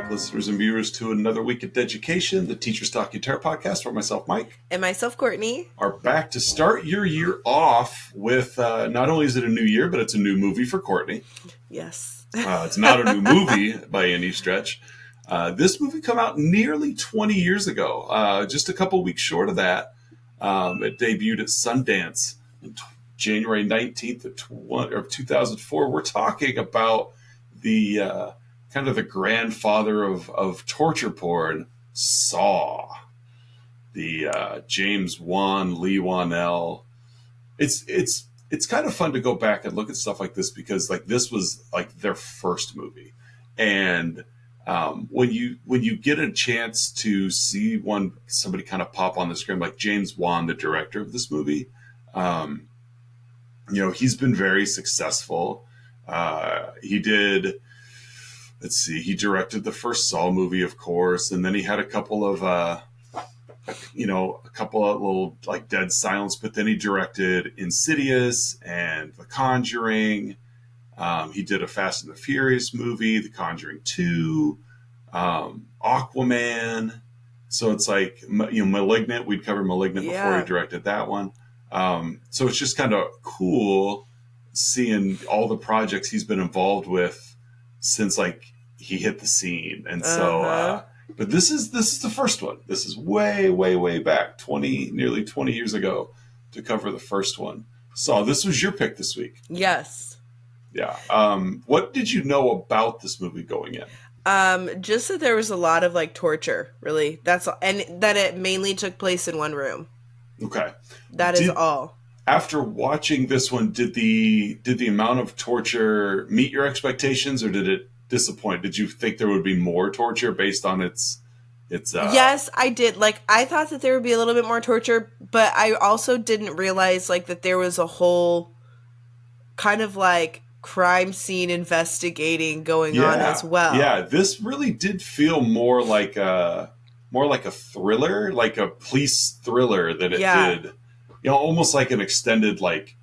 back, listeners and viewers, to another week of Education, the Teacher's Talk Guitar podcast, where myself, Mike, and myself, Courtney, are back to start your year off with, not only is it a new year, but it's a new movie for Courtney. Yes. It's not a new movie by any stretch. This movie came out nearly 20 years ago, just a couple weeks short of that. It debuted at Sundance on January 19th of 2004. We're talking about the kind of the grandfather of torture porn, Saw, the James Wan, Lee Wanell. It's kind of fun to go back and look at stuff like this because like this was like their first movie, and when you get a chance to see somebody kind of pop on the screen like James Wan, the director of this movie, he's been very successful. He directed the first Saw movie, of course, and then he had a couple of little like Dead Silence, but then he directed Insidious and The Conjuring. He did a Fast and the Furious movie, The Conjuring 2, Aquaman. So it's like, Malignant. We'd covered Malignant before he directed that one. So it's just kind of cool seeing all the projects he's been involved with since like he hit the scene. And so, but this is the first one. This is way, way, way back, nearly 20 years ago to cover the first one. So this was your pick this week. Yes. Yeah. What did you know about this movie going in? Just that there was a lot of like torture, really. That's all, and that it mainly took place in one room. Okay. That is all. After watching this one, did the amount of torture meet your expectations, or did it disappoint? Did you think there would be more torture based on its Yes, I did. Like, I thought that there would be a little bit more torture, but I also didn't realize like that there was a whole kind of like crime scene investigating going on as well. Yeah, this really did feel more like a thriller, like a police thriller than it did. Almost like an extended, like,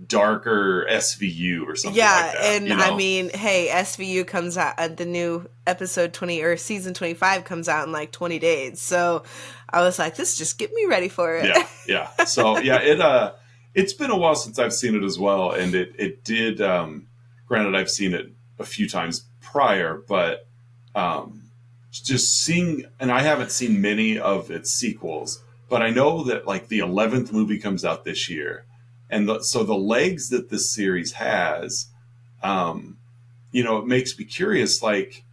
darker SVU or something like that. And I mean, hey, SVU comes out at the new episode 20 or season 25 comes out in like 20 days. So I was like, this just get me ready for it. Yeah. So it's been a while since I've seen it as well, and it did. Granted, I've seen it a few times prior, but just seeing, and I haven't seen many of its sequels, but I know that like the 11th movie comes out this year, and so the legs that this series has, it makes me curious. Like,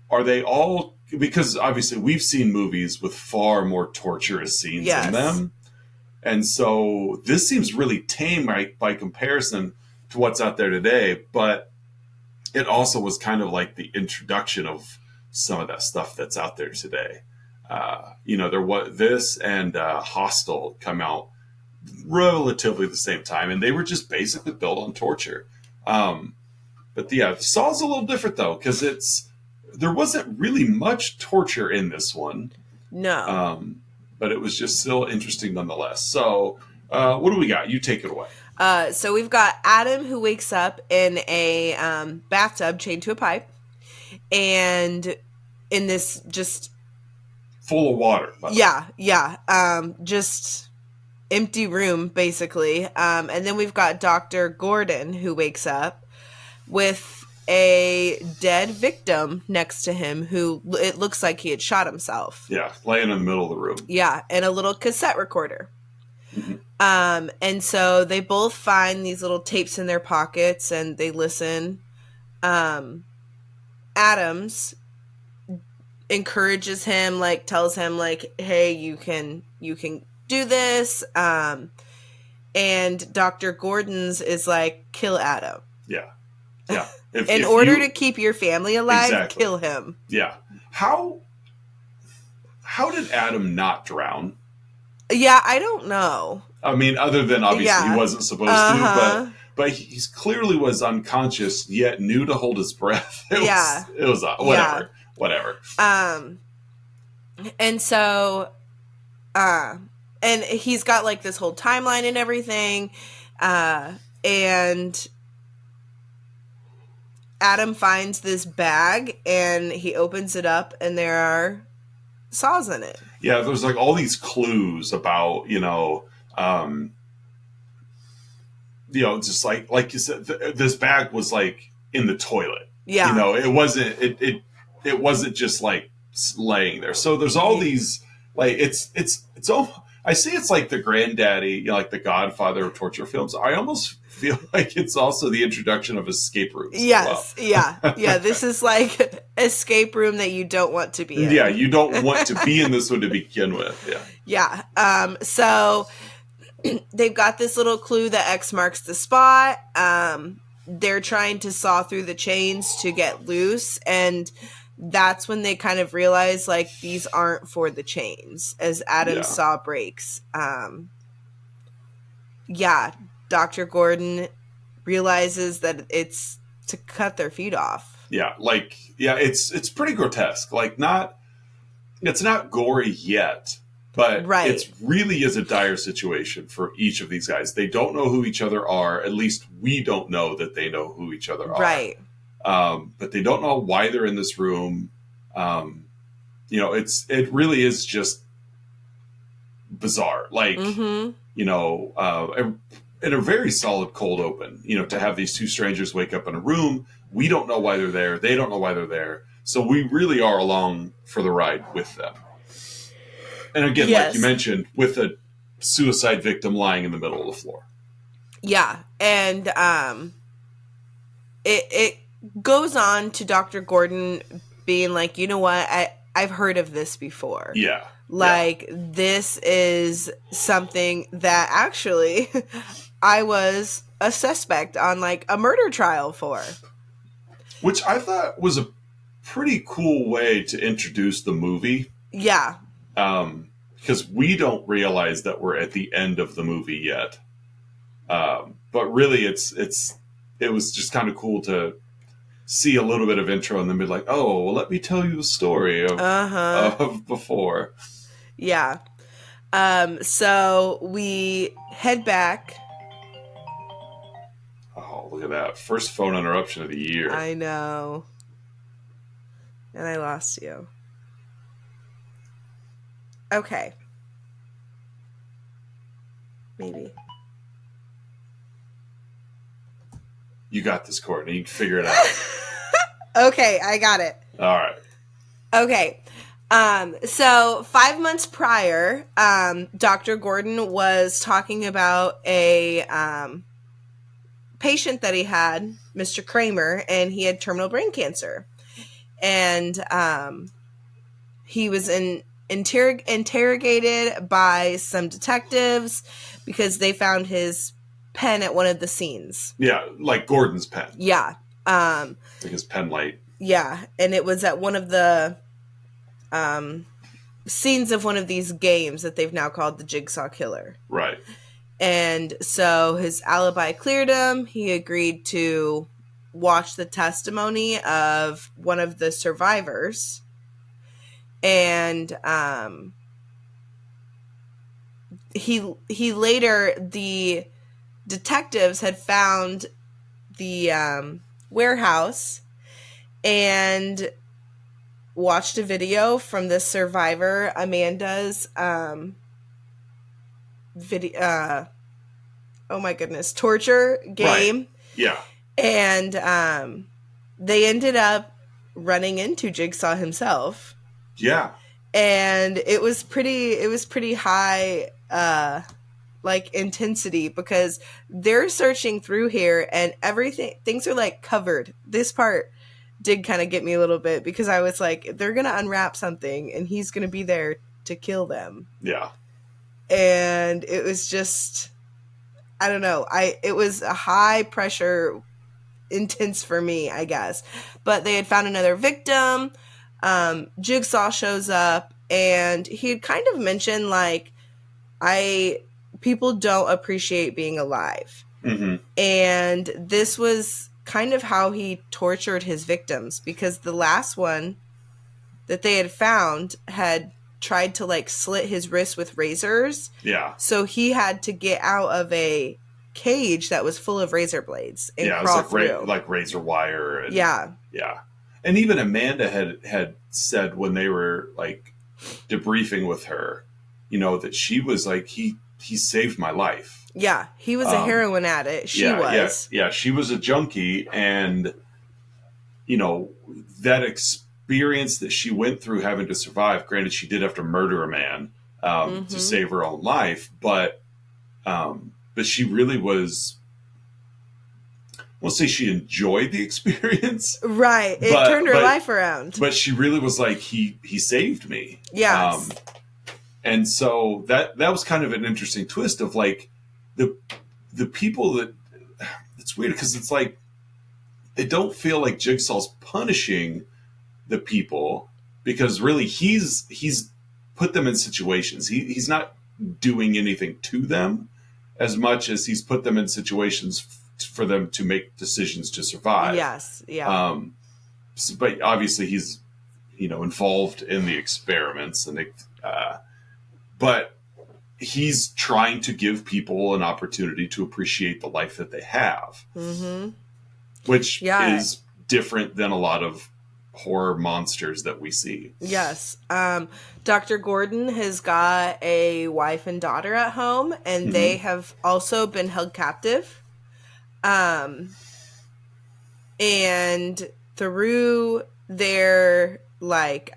are they all? Because obviously we've seen movies with far more torturous scenes in them. And so this seems really tame by comparison to what's out there today. But it also was kind of like the introduction of some of that stuff that's out there today. There was this and Hostel come out relatively the same time, and they were just basically built on torture. But Saw's a little different though, because there wasn't really much torture in this one. No. But it was just still interesting nonetheless. So, what do we got? You take it away. So we've got Adam, who wakes up in a bathtub chained to a pipe, and in this just full of water. Just empty room basically. And then we've got Dr. Gordon, who wakes up with a dead victim next to him who it looks like he had shot himself. Yeah, laying in the middle of the room. Yeah, and a little cassette recorder. Mm-hmm. And so they both find these little tapes in their pockets and they listen. Adams encourages him, like tells him like, hey, you can do this. And Dr. Gordon's is like, kill Adam. Yeah. In order to keep your family alive, kill him. Yeah. How did Adam not drown? Yeah, I don't know. I mean, other than obviously he wasn't supposed to, but he clearly was unconscious, yet knew to hold his breath. It was whatever. And so, and he's got like this whole timeline and everything, and Adam finds this bag and he opens it up and there are saws in it. Yeah, there's like all these clues about, just like you said, this bag was like in the toilet. Yeah. It wasn't just like laying there. So there's all these, like, it's all, I see it's like the granddaddy, like the godfather of torture films. I almost feel like it's also the introduction of escape rooms. Yes. Yeah. This is like escape room that you don't want to be in. Yeah. You don't want to be in this one to begin with. Yeah. Yeah. So they've got this little clue that X marks the spot. They're trying to saw through the chains to get loose, and that's when they kind of realize, like, these aren't for the chains, as Adam's saw breaks. Dr. Gordon realizes that it's to cut their feet off. Yeah, it's pretty grotesque. Like, it's not gory yet, but it really is a dire situation for each of these guys. They don't know who each other are. At least we don't know that they know who each other are. Right. But they don't know why they're in this room. It really is just bizarre. Like, in a very solid cold open, to have these two strangers wake up in a room. We don't know why they're there. They don't know why they're there. So we really are along for the ride with them. And again, like you mentioned, with a suicide victim lying in the middle of the floor. Yeah. And it goes on to Dr. Gordon being like, you know what? I've heard of this before. Yeah. This is something that actually I was a suspect on, like, a murder trial for. Which I thought was a pretty cool way to introduce the movie. Yeah. Because we don't realize that we're at the end of the movie yet. But really, it was just kind of cool to see a little bit of intro and then be like, oh, well, let me tell you the story of before. Yeah. So we head back. Oh, look at that. First phone interruption of the year. I know. And I lost you. Okay. Maybe. You got this, Courtney. You can figure it out. Okay, I got it. All right. Okay. So 5 months prior, Dr. Gordon was talking about a patient that he had, Mr. Kramer, and he had terminal brain cancer. And he was interrogated by some detectives because they found his pen at one of the scenes. Yeah, like Gordon's pen. Yeah. Like his pen light. Yeah, and it was at one of the scenes of one of these games that they've now called the Jigsaw Killer. Right. And so his alibi cleared him. He agreed to watch the testimony of one of the survivors. And he later, the detectives had found the warehouse and watched a video from this survivor, Amanda's video. Oh my goodness, torture game. Right. Yeah. And they ended up running into Jigsaw himself. Yeah. And it was pretty high like intensity because they're searching through here and things are like covered. This part did kind of get me a little bit because I was like, they're going to unwrap something and he's going to be there to kill them. Yeah. And it was just, I don't know. It was a high pressure, intense for me, I guess. But they had found another victim. Jigsaw shows up and he had kind of mentioned like, people don't appreciate being alive. Mm-hmm. And this was kind of how he tortured his victims because the last one that they had found had tried to like slit his wrist with razors. Yeah. So he had to get out of a cage that was full of razor blades and Yeah, it crawl was through. like razor wire. And, Yeah. Yeah. And even Amanda had said when they were like debriefing with her, you know, that she was like, he saved my life. Yeah. He was a heroin addict. She was. Yeah. She was a junkie. And, you know, that experience that she went through having to survive, granted, she did have to murder a man to save her own life. But she really was, I won't say she enjoyed the experience. Right. It turned her life around. But she really was like, he saved me. Yes. And so that was kind of an interesting twist of like the people that, it's weird because it's like, it don't feel like Jigsaw's punishing the people because really he's put them in situations. He's not doing anything to them as much as he's put them in situations for them to make decisions to survive. Yes. Yeah. But obviously he's, you know, involved in the experiments and but he's trying to give people an opportunity to appreciate the life that they have, which is different than a lot of horror monsters that we see. Yes. Dr. Gordon has got a wife and daughter at home, and they have also been held captive. And through their, like,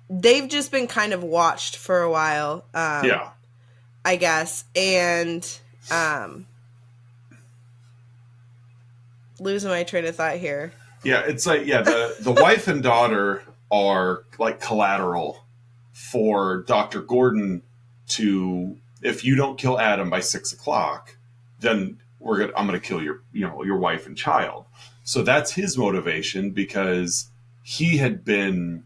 they've just been kind of watched for a while. I guess. And, losing my train of thought here. Yeah, it's like, the wife and daughter are like collateral for Dr. Gordon to, if you don't kill Adam by 6 o'clock, then I'm gonna kill your wife and child. So that's his motivation because he had been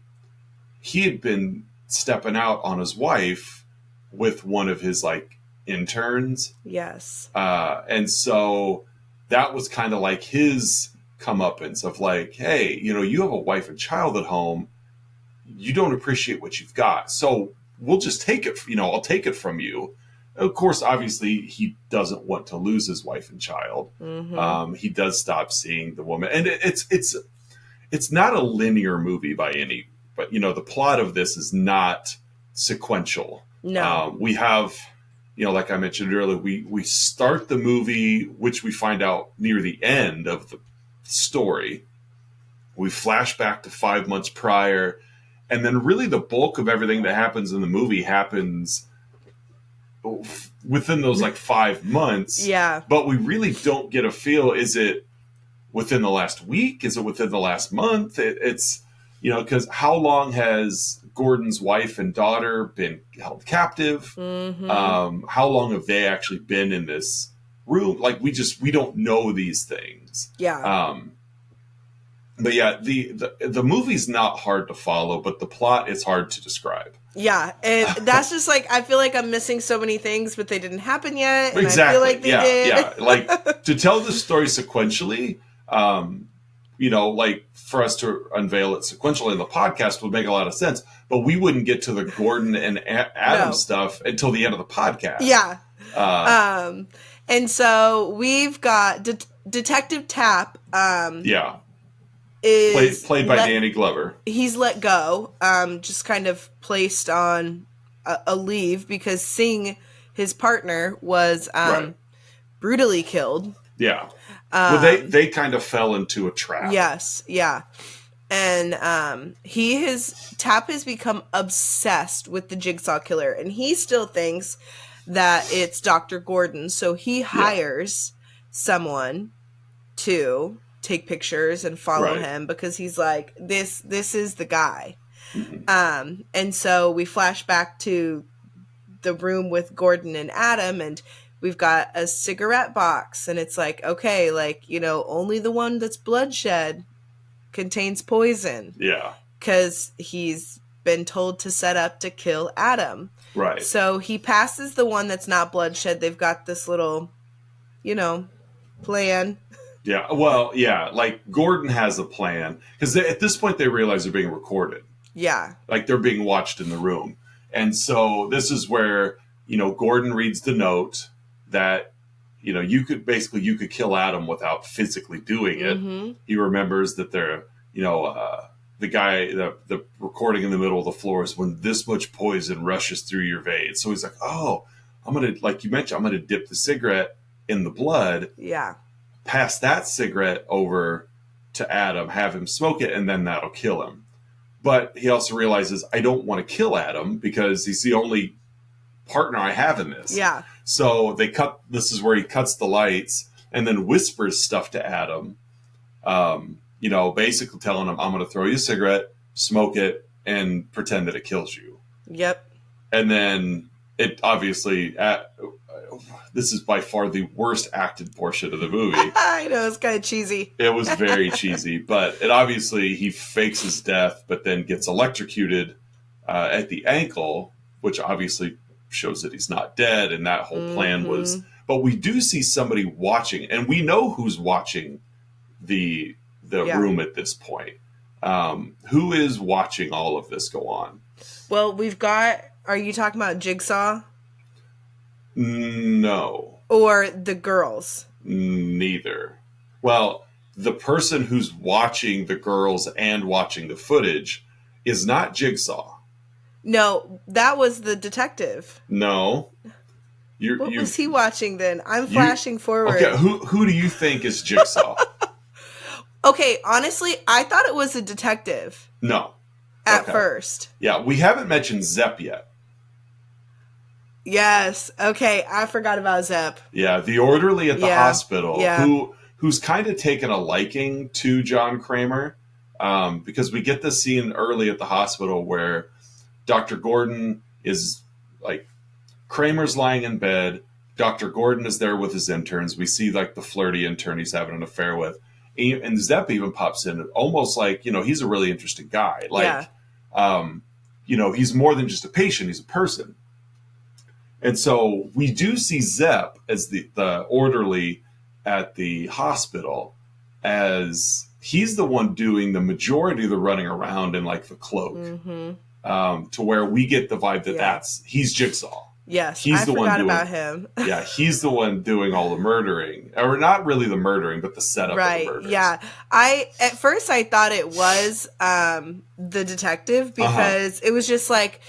stepping out on his wife with one of his like interns. Yes. And so that was kind of like his comeuppance of like, hey, you know, you have a wife and child at home. You don't appreciate what you've got. So we'll just take it, you know, I'll take it from you. Of course, obviously, he doesn't want to lose his wife and child. He does stop seeing the woman. And it's not a linear movie but, you know, the plot of this is not sequential. No. We have, you know, like I mentioned earlier, we start the movie, which we find out near the end of the story. We flash back to 5 months prior, and then really the bulk of everything that happens in the movie happens within those like 5 months. Yeah. But we really don't get a feel. Is it within the last week? Is it within the last month? It's, you know, because how long has Gordon's wife and daughter been held captive? How long have they actually been in this room? Like we don't know these things. Yeah. But yeah, the movie's not hard to follow, but the plot is hard to describe. Yeah, and that's just like, I feel like I'm missing so many things, but they didn't happen yet. And Exactly. I feel like they did. Yeah. Like to tell the story sequentially, you know, like for us to unveil it sequentially in the podcast would make a lot of sense, but we wouldn't get to the Gordon and Adam stuff until the end of the podcast. Yeah. And so we've got Detective Tapp. Is played by Danny Glover. He's let go, just kind of placed on a leave because Singh, his partner, was brutally killed. Yeah. Well, they kind of fell into a trap. Yes, yeah. And Tapp has become obsessed with the Jigsaw Killer, and he still thinks that it's Dr. Gordon, so he hires someone to take pictures and follow him because he's like, this is the guy. And so we flash back to the room with Gordon and Adam, and we've got a cigarette box, and it's like, okay, like, you know, only the one that's bloodshed contains poison. Yeah. Because he's been told to set up to kill Adam. Right. So he passes the one that's not bloodshed. They've got this little, you know, plan. Yeah, well, yeah, like Gordon has a plan because at this point they realize they're being recorded. Yeah. Like they're being watched in the room. And so this is where, Gordon reads the note that, you could kill Adam without physically doing it. Mm-hmm. He remembers that the guy, the recording in the middle of the floor is when this much poison rushes through your veins. So he's like, oh, I'm going to, like you mentioned, I'm going to dip the cigarette in the blood. Yeah. Pass that cigarette over to Adam, have him smoke it, and then that'll kill him. But he also realizes, I don't want to kill Adam because he's the only partner I have in this. Yeah. So this is where he cuts the lights and then whispers stuff to Adam, basically telling him, I'm going to throw you a cigarette, smoke it, and pretend that it kills you. Yep. And then it obviously, this is by far the worst acted portion of the movie. I know, it's kind of cheesy. It was very cheesy, but he fakes his death, but then gets electrocuted at the ankle, which obviously shows that he's not dead, and that whole plan was. But we do see somebody watching, and we know who's watching the room at this point. Who is watching all of this go on? Well, we've got. Are you talking about Jigsaw? No. Or the girls? Neither. Well, the person who's watching the girls and watching the footage is not Jigsaw. No, that was the detective. No. What was he watching then? I'm flashing forward. Okay, who do you think is Jigsaw? Okay, honestly, I thought it was a detective. No. At first. Yeah, we haven't mentioned Zepp yet. Yes. Okay, I forgot about Zepp. Yeah, the orderly at the hospital who's kind of taken a liking to John Kramer, because we get this scene early at the hospital where Dr. Gordon is like, Kramer's lying in bed. Dr. Gordon is there with his interns. We see like the flirty intern he's having an affair with. And Zepp even pops in almost like, he's a really interesting guy. Like, he's more than just a patient. He's a person. And so we do see Zepp as the orderly at the hospital, as he's the one doing the majority of the running around in like the cloak, to where we get the vibe that he's Jigsaw. Yes, he's the one doing, about him. Yeah, he's the one doing all the murdering, or not really the murdering, but the setup of the murders. Yeah, at first I thought it was the detective, because it was just like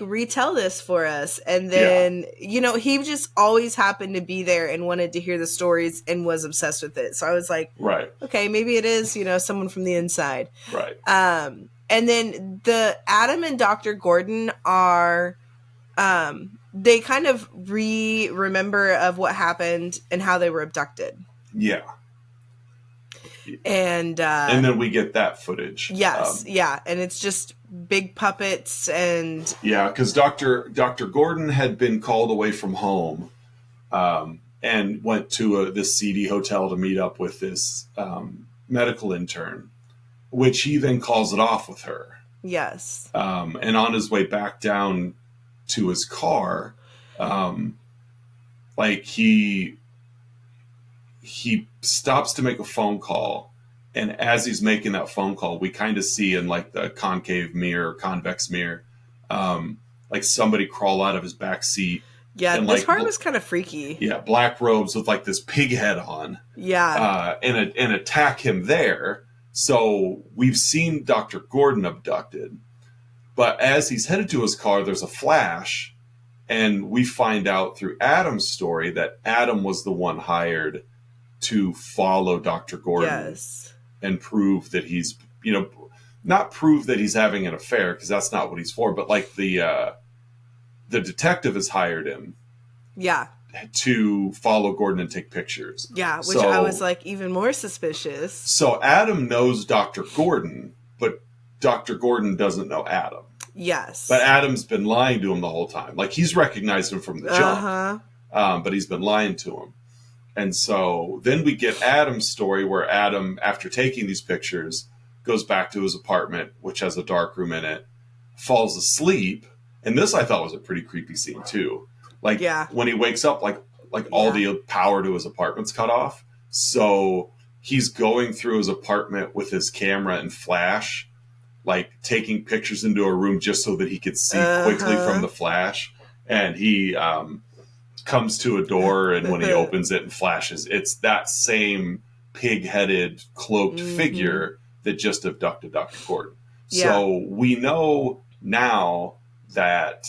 retell this for us, and then he just always happened to be there and wanted to hear the stories and was obsessed with it. So I was like, right, okay, maybe it is someone from the inside, right. And then the Adam and Dr. Gordon are. They kind of remember of what happened and how they were abducted. Yeah. And then we get that footage. Yes, and it's just big puppets and... Yeah, because Dr. Gordon had been called away from home and went to this seedy hotel to meet up with this medical intern, which he then calls it off with her. Yes. And on his way back down to his car, he stops to make a phone call, and as he's making that phone call, we kind of see in like the convex mirror, like somebody crawl out of his back seat. Yeah, and this part was kind of freaky. Yeah, black robes with like this pig head on. Yeah, and attack him there. So we've seen Dr. Gordon abducted. But as he's headed to his car, there's a flash, and we find out through Adam's story that Adam was the one hired to follow Dr. Gordon and prove that he's, not prove that he's having an affair, because that's not what he's for, but like the detective has hired him to follow Gordon and take pictures. Yeah, which I was like even more suspicious. So Adam knows Dr. Gordon, but Dr. Gordon doesn't know Adam. Yes. But Adam's been lying to him the whole time. Like, he's recognized him from the jump. But he's been lying to him. And so then we get Adam's story, where Adam, after taking these pictures, goes back to his apartment, which has a dark room in it, falls asleep. And this I thought was a pretty creepy scene too. Like, when he wakes up, like all the power to his apartment's cut off. So he's going through his apartment with his camera and flash, like taking pictures into a room just so that he could see quickly from the flash. and he comes to a door, and when he opens it and flashes, it's that same pig-headed cloaked figure that just abducted Dr. Gordon. So we know now that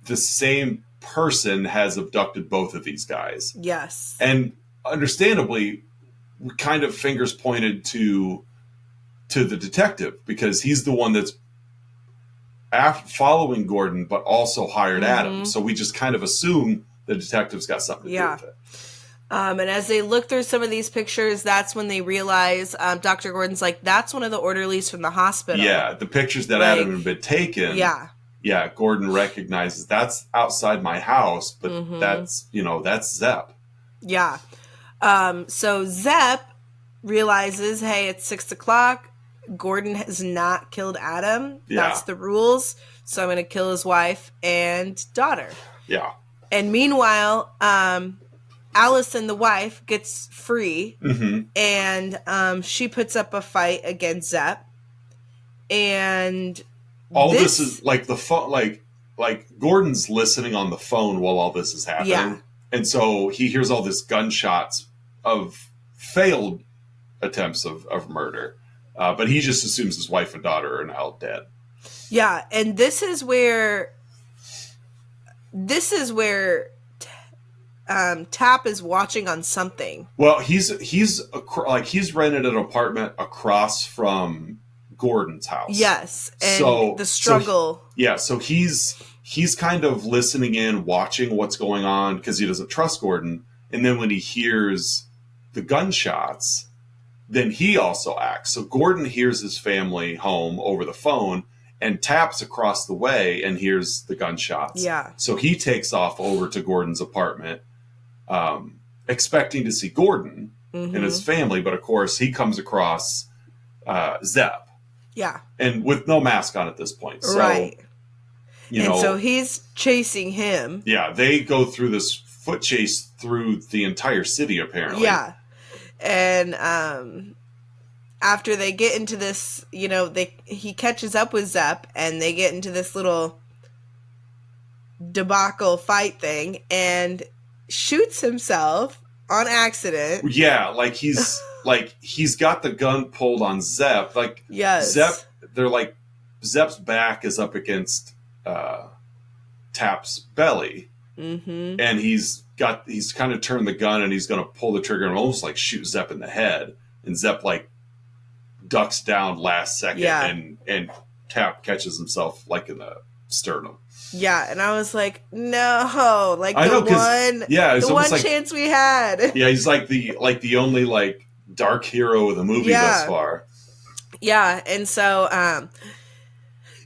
the same person has abducted both of these guys. Yes. And understandably, kind of fingers pointed to the detective, because he's the one that's following Gordon, but also hired Adam. So we just kind of assume the detective's got something to do with it. And as they look through some of these pictures, that's when they realize Dr. Gordon's like, that's one of the orderlies from the hospital. Yeah, the pictures that Adam had been taken. Yeah, Gordon recognizes that's outside my house, but that's Zepp. Yeah. So Zepp realizes, hey, it's 6:00. Gordon has not killed Adam. That's the rules. So I'm going to kill his wife and daughter. Yeah. And meanwhile, Allison, the wife, gets free, and she puts up a fight against Zepp. And all this is like the phone, like Gordon's listening on the phone while all this is happening. Yeah. And so he hears all this gunshots of failed attempts of murder. But he just assumes his wife and daughter are now dead. Yeah, and this is where Tap is watching on something. Well, he's rented an apartment across from Gordon's house. Yes, and the struggle. So he's kind of listening in, watching what's going on, because he doesn't trust Gordon. And then when he hears the gunshots, then he also acts. So Gordon hears his family home over the phone and taps across the way and hears the gunshots. Yeah. So he takes off over to Gordon's apartment, expecting to see Gordon and his family. But of course, he comes across Zepp. Yeah. And with no mask on at this point. So, right. So he's chasing him. Yeah. They go through this foot chase through the entire city, apparently. Yeah. And after they get into this, he catches up with Zepp, and they get into this little debacle fight thing, and shoots himself on accident. Yeah, like he's got the gun pulled on Zepp. Like, yes. Zepp's back is up against Tap's belly, and he's kind of turned the gun, and he's going to pull the trigger and almost like shoot Zepp in the head, and Zepp like ducks down last second, and Tap catches himself like in the sternum. Yeah, and I was like, no, like the one chance we had. Yeah, he's like the only like dark hero of the movie thus far. Yeah, and so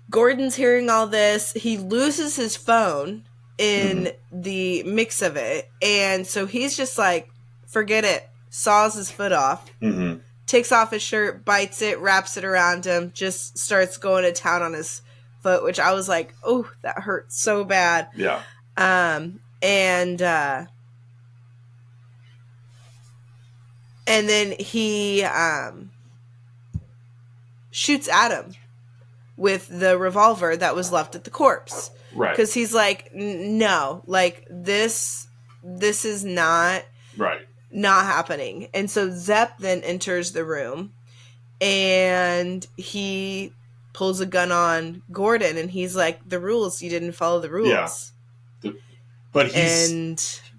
Gordon's hearing all this. He loses his phone in the mix of it, and so he's just like, forget it. Saws his foot off. Takes off his shirt, bites it, wraps it around him, just starts going to town on his foot, which I was like, oh, that hurts so bad. Yeah. And then he shoots Adam with the revolver that was left at the corpse. Right. Because he's like, no, like this is not happening. And so Zepp then enters the room, and he pulls a gun on Gordon, and he's like, the rules, you didn't follow the rules. Yeah. But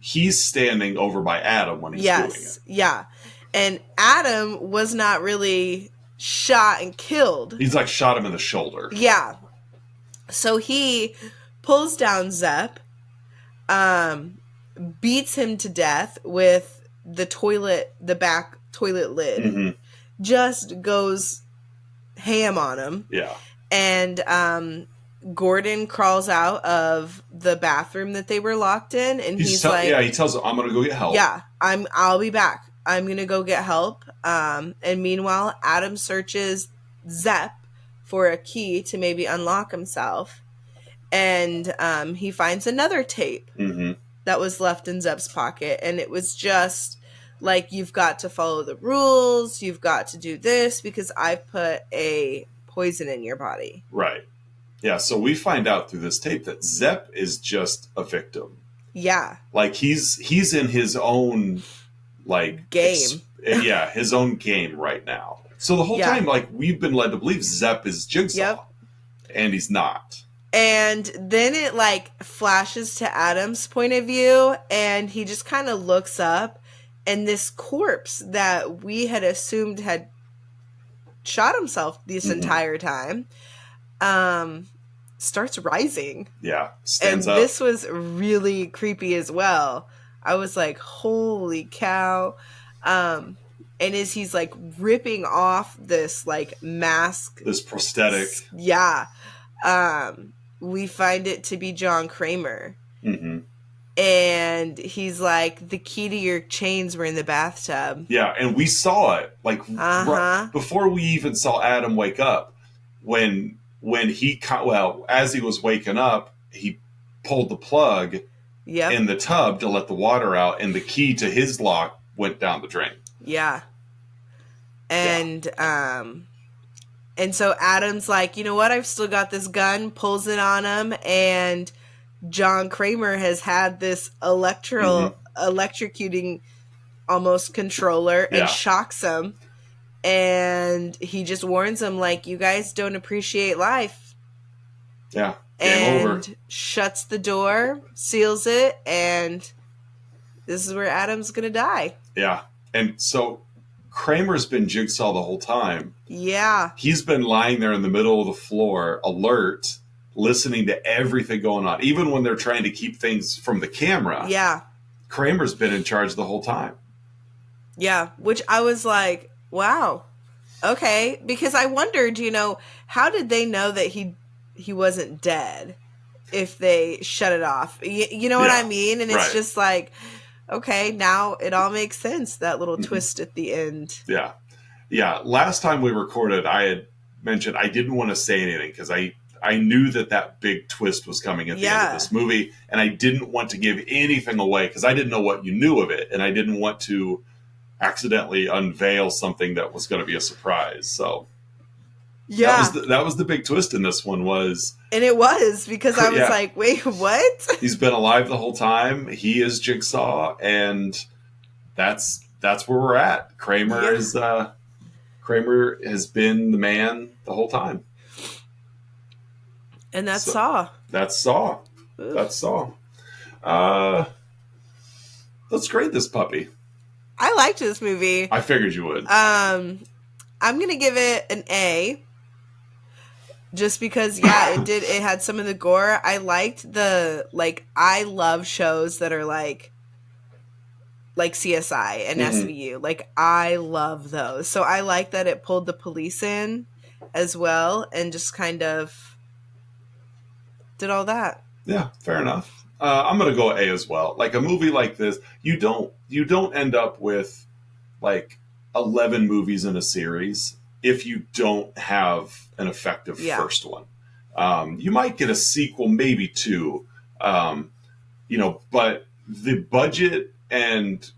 he's standing over by Adam when he's doing it. Yeah. And Adam was not really shot and killed. He's like shot him in the shoulder. Yeah. So he pulls down Zepp, beats him to death with the back toilet lid, just goes ham on him. Yeah. And Gordon crawls out of the bathroom that they were locked in, and he's like, he tells him, I'm gonna go get help. Yeah, I'll be back. I'm gonna go get help. And meanwhile, Adam searches Zepp for a key to maybe unlock himself, and he finds another tape that was left in Zepp's pocket, and it was just like, you've got to follow the rules, you've got to do this because I've put a poison in your body. Right. Yeah, so we find out through this tape that Zepp is just a victim. Yeah. Like he's in his own like Game. his own game right now. So the whole time, like we've been led to believe Zepp is Jigsaw, and he's not. And then it like flashes to Adam's point of view, and he just kind of looks up, and this corpse that we had assumed had shot himself this entire time, starts rising. Yeah, stands and up. This was really creepy as well. I was like, holy cow. And as he's like ripping off this like mask, this prosthetic, we find it to be John Kramer. Mm-hmm. And he's like, the key to your chains were in the bathtub. Yeah, and we saw it like right before we even saw Adam wake up. When he as he was waking up, he pulled the plug in the tub to let the water out, and the key to his lock went down the drain. Yeah. And and so Adam's like, you know what? I've still got this gun, pulls it on him, and John Kramer has had this electrocuting almost controller and shocks him. And he just warns him, like, you guys don't appreciate life. Yeah. Game over. Shuts the door, seals it, and this is where Adam's going to die. Yeah. And so Kramer's been Jigsaw the whole time. Yeah. He's been lying there in the middle of the floor, alert, listening to everything going on, even when they're trying to keep things from the camera. Yeah. Kramer's been in charge the whole time. Yeah, which I was like, wow, okay, because I wondered, how did they know that he wasn't dead if they shut it off? You know what I mean? And it's just like, okay, now it all makes sense, that little twist at the end. Yeah. Yeah, last time we recorded, I had mentioned I didn't want to say anything because I knew that big twist was coming at the end of this movie, and I didn't want to give anything away because I didn't know what you knew of it, and I didn't want to accidentally unveil something that was going to be a surprise. So that was the big twist in this one and it was because I was like, wait, what? He's been alive the whole time. He is Jigsaw, and that's where we're at. Kramer has been the man the whole time. And that's Saw. That's Saw. Ooh. That's Saw. Let's grade this puppy. I liked this movie. I figured you would. I'm going to give it an A. Just because, it had some of the gore. I liked I love shows that are like CSI and SVU. Like, I love those. So I like that it pulled the police in as well and just kind of did all that. Yeah, fair enough. I'm gonna go A as well. Like a movie like this, you don't end up with like 11 movies in a series if you don't have an effective first one. You might get a sequel, maybe two, but the budget and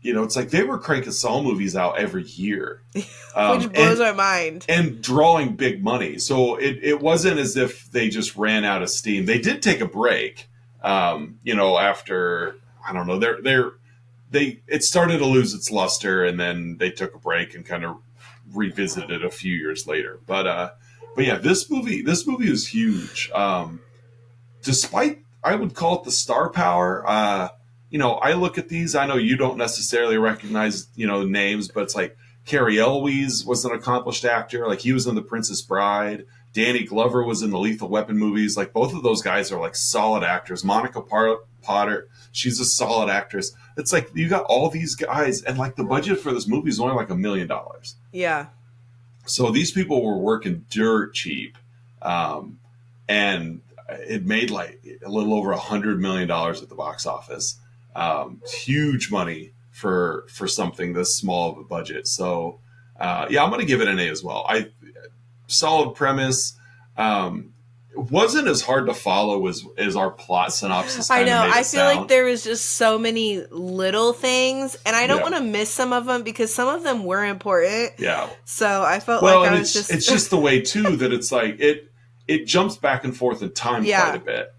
it's like they were cranking Saw movies out every year, which blows our mind, and drawing big money. So it wasn't as if they just ran out of steam. They did take a break. After, I don't know, it started to lose its luster, and then they took a break and kind of revisited it a few years later. But yeah, this movie is huge. Despite, I would call it the star power. I look at these, I know you don't necessarily recognize, names, but it's like Cary Elwes was an accomplished actor. Like he was in The Princess Bride. Danny Glover was in the Lethal Weapon movies. Like both of those guys are like solid actors. Monica Potter, she's a solid actress. It's like you got all these guys, and like the budget for this movie is only like $1 million. Yeah. So these people were working dirt cheap, and it made like a little over $100 million at the box office. Huge money for something this small of a budget. So I'm going to give it an A as well. Solid premise. It wasn't as hard to follow as our plot synopsis. I know. I feel like there was just so many little things, and I don't want to miss some of them because some of them were important. Yeah. So I felt like I was it's just the way too that it's like it jumps back and forth in time Yeah. quite a bit.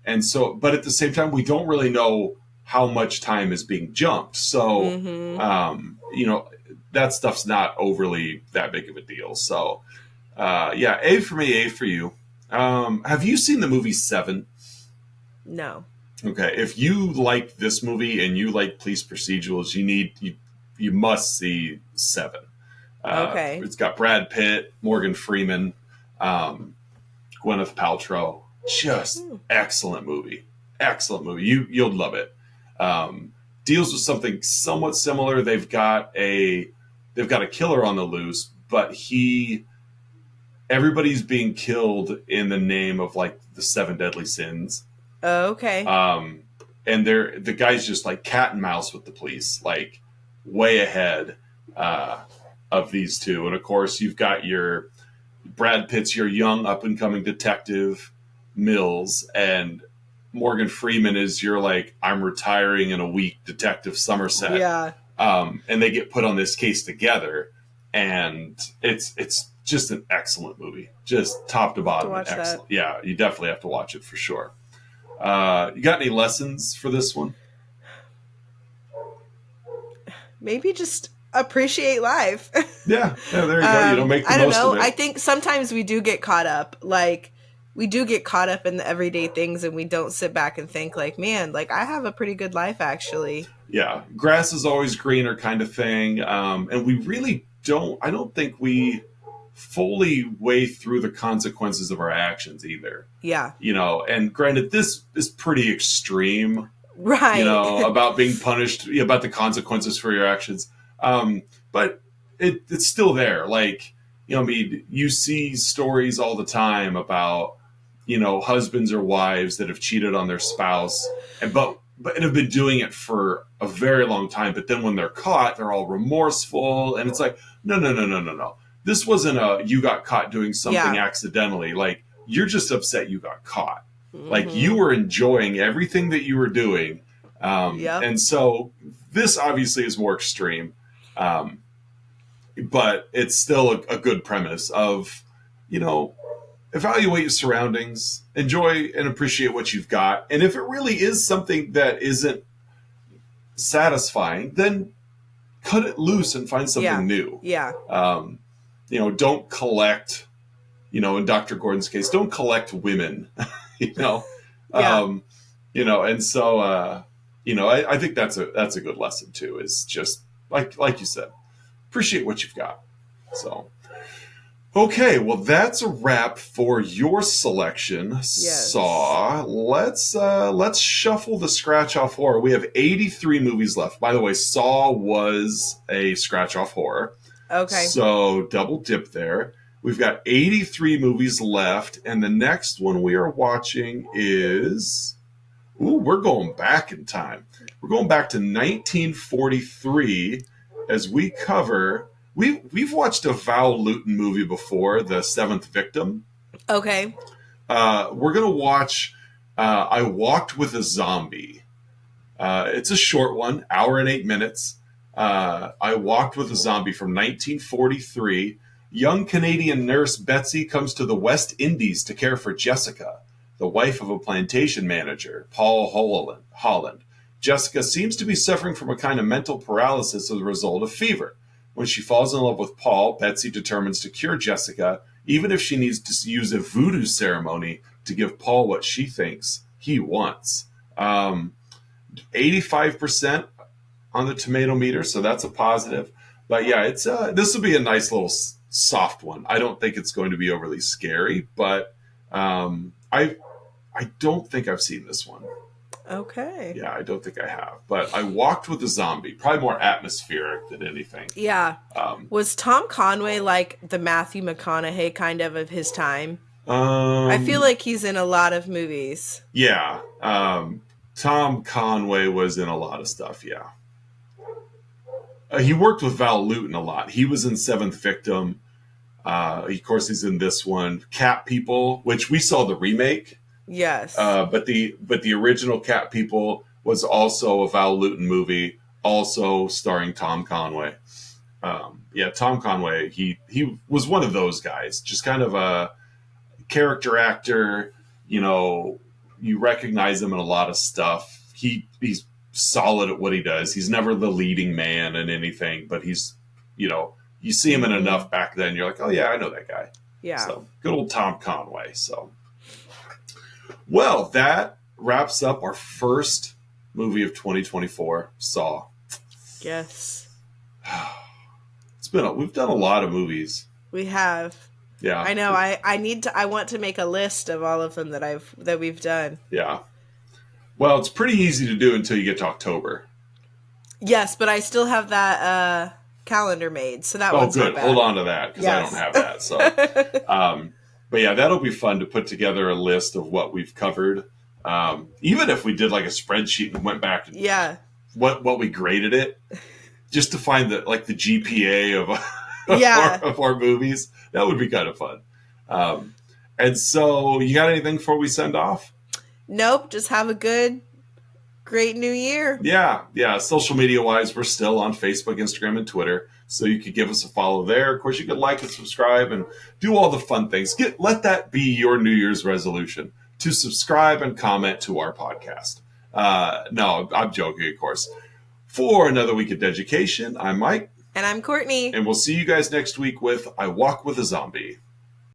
And so, but at the same time, we don't really know how much time is being jumped. So, Mm-hmm. you know, that stuff's not overly that big of a deal. So, yeah, A for me, A for you. Have you seen the movie Seven? No. Okay, if you like this movie and you like police procedurals, you must see Seven. Okay. It's got Brad Pitt, Morgan Freeman, um, Gwyneth Paltrow. Just Hmm. excellent movie. Excellent movie. You'll love it. Um, Deals with something somewhat similar. They've got a killer on the loose, but everybody's being killed in the name of like the seven deadly sins. Okay. Um, and the guy's just like cat and mouse with the police, like way ahead of these two. And of course, you've got your Brad Pitt's your young up and coming detective Mills, and Morgan Freeman is your like I'm retiring in a week detective Somerset. Yeah. And they get put on this case together, and it's just an excellent movie, just top to bottom, watch excellent. that. Yeah, you definitely have to watch it for sure. You got any lessons for this one? Maybe just appreciate life. Yeah, there you go. You don't make the I don't most know. of it. I think sometimes we do get caught up. Like, we do get caught up in the everyday things and we don't sit back and think, like, man, like, I have a pretty good life, actually. Yeah, grass is always greener kind of thing. And we really don't, I don't think we fully weigh through the consequences of our actions either. Yeah. You know, and granted, this is pretty extreme, Right. you know, about being punished, about the consequences for your actions. But it's still there. Like, you know, I mean, you see stories all the time about, you know, husbands or wives that have cheated on their spouse, but have been doing it for a very long time. But then when they're caught, they're all remorseful, and it's like, no. This wasn't you got caught doing something accidentally. Like, you're just upset you got caught. Mm-hmm. Like, you were enjoying everything that you were doing. And so this obviously is more extreme. But it's still a good premise of, you know, evaluate your surroundings, enjoy and appreciate what you've got. And if it really is something that isn't satisfying, then cut it loose and find something new. Yeah. You know, don't collect, you know, in Dr. Gordon's case, don't collect women, you know? Yeah. You know, and so, you know, I think that's a good lesson too, is just like you said, appreciate what you've got. So, okay, well, that's a wrap for your selection, Yes. Saw. Let's shuffle the scratch off horror. We have 83 movies left. By the way, Saw was a scratch off horror. Okay. So double dip there. We've got 83 movies left, and the next one we are watching is we're going back in time. We're going back to 1943 as we cover. We've watched a Val Lewton movie before, The Seventh Victim. Okay. We're going to watch I Walked with a Zombie. It's a short one, hour and 8 minutes. I Walked with a Zombie from 1943. Young Canadian nurse Betsy comes to the West Indies to care for Jessica, the wife of a plantation manager, Paul Holland. Jessica seems to be suffering from a kind of mental paralysis as a result of fever. When she falls in love with Paul, Betsy determines to cure Jessica, even if she needs to use a voodoo ceremony to give Paul what she thinks he wants. 85% on the tomato meter, so that's a positive. But yeah, it's this will be a nice little soft one. I don't think it's going to be overly scary, but I don't think I've seen this one. Okay. Yeah, I don't think I have. But I Walked with a Zombie, probably more atmospheric than anything. Yeah. Was Tom Conway like the Matthew McConaughey kind of his time? I feel like he's in a lot of movies. Yeah. Tom Conway was in a lot of stuff, yeah. He worked with Val Lewton a lot. He was in Seventh Victim. Of course, he's in this one. Cat People, which we saw the remake. Yes. But the original Cat People was also a Val Lewton movie, also starring Tom Conway. Yeah, Tom Conway, he was one of those guys, just kind of character actor. You know, you recognize him in a lot of stuff. He's solid at what he does. He's never the leading man in anything, but he's, you know, you see him in enough back then, you're like, oh yeah, I know that guy. Yeah. So good old Tom Conway. So, well, that wraps up our first movie of 2024, Saw. Yes. We've done a lot of movies. We have. Yeah. I know. I want to make a list of all of them that we've done. Yeah. Well, it's pretty easy to do until you get to October. Yes, but I still have that calendar made, so that one's good. not bad. Hold on to that because Yes. I don't have that. So, but yeah, that'll be fun to put together a list of what we've covered. Even if we did like a spreadsheet and went back and Yeah. what we graded it, just to find the GPA of of our movies, that would be kind of fun. And so, you got anything before we send off? Nope. Just have a great new year. Yeah. Social media wise, we're still on Facebook, Instagram, and Twitter. So you could give us a follow there. Of course, you could like and subscribe and do all the fun things. Let that be your New Year's resolution, to subscribe and comment to our podcast. No, I'm joking, of course. For another week of education, I'm Mike. And I'm Courtney. And we'll see you guys next week with I Walk with a Zombie.